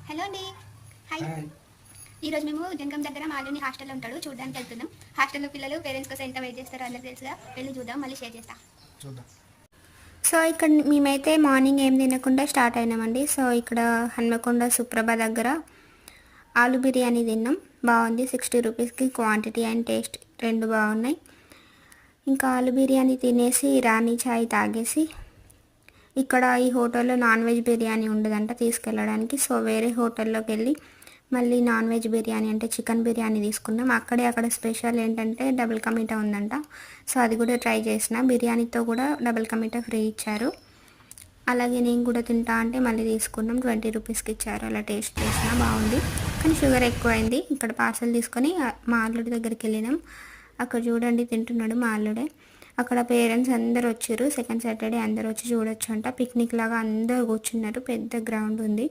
Hello అండి. Hi. Hi. ఈరోజు మేము జనగం దగ్గర మాలుని హాస్టల్లో ఉంటాడు, చూడడానికి వెళ్తున్నాం. హాస్టల్లో పిల్లలు పేరెంట్స్ కోసం ఎంత వెయిట్ చేస్తారో అందరికి తెలుసుగా, వెళ్ళి చూద్దాం, మళ్ళీ షేర్ చేస్తాం. చూద్దాం. సో ఇక్కడ మేమైతే మార్నింగ్ ఏం తినకుండా స్టార్ట్ అయినామండి. సో ఇక్కడ హన్మకొండ సుప్రభ దగ్గర ఆలు బిర్యానీ తిన్నాం. బాగుంది. 60 రూపీస్కి క్వాంటిటీ అండ్ టేస్ట్ రెండు బాగున్నాయి. ఇంకా ఆలు బిర్యానీ తినేసి రాణి చాయ్ తాగేసి, ఇక్కడ ఈ హోటల్లో నాన్ వెజ్ బిర్యానీ ఉండదంట తీసుకెళ్ళడానికి. సో వేరే హోటల్లోకి వెళ్ళి మళ్ళీ నాన్ వెజ్ బిర్యానీ అంటే చికెన్ బిర్యానీ తీసుకున్నాం. అక్కడ స్పెషల్ ఏంటంటే డబుల్ కమీటా ఉందంట. సో అది కూడా ట్రై చేసిన. బిర్యానీతో కూడా డబుల్ కమీటా ఫ్రీ ఇచ్చారు. అలాగే నేను కూడా తింటా అంటే మళ్ళీ తీసుకున్నాం. 20 రూపీస్కి ఇచ్చారు. అలా టేస్ట్ చేసిన బాగుంది, కానీ షుగర్ ఎక్కువైంది. ఇక్కడ పార్సల్ తీసుకొని మా అల్లుడి దగ్గరికి వెళ్ళినాం. అక్కడ చూడండి తింటున్నాడు మా అల్లుడే. అక్కడ పేరెంట్స్ అందరు వచ్చారు. సెకండ్ సాటర్డే అందరు వచ్చి చూడొచ్చు అంట. పిక్నిక్ లాగా అందరు కూర్చున్నారు. పెద్ద గ్రౌండ్ ఉంది.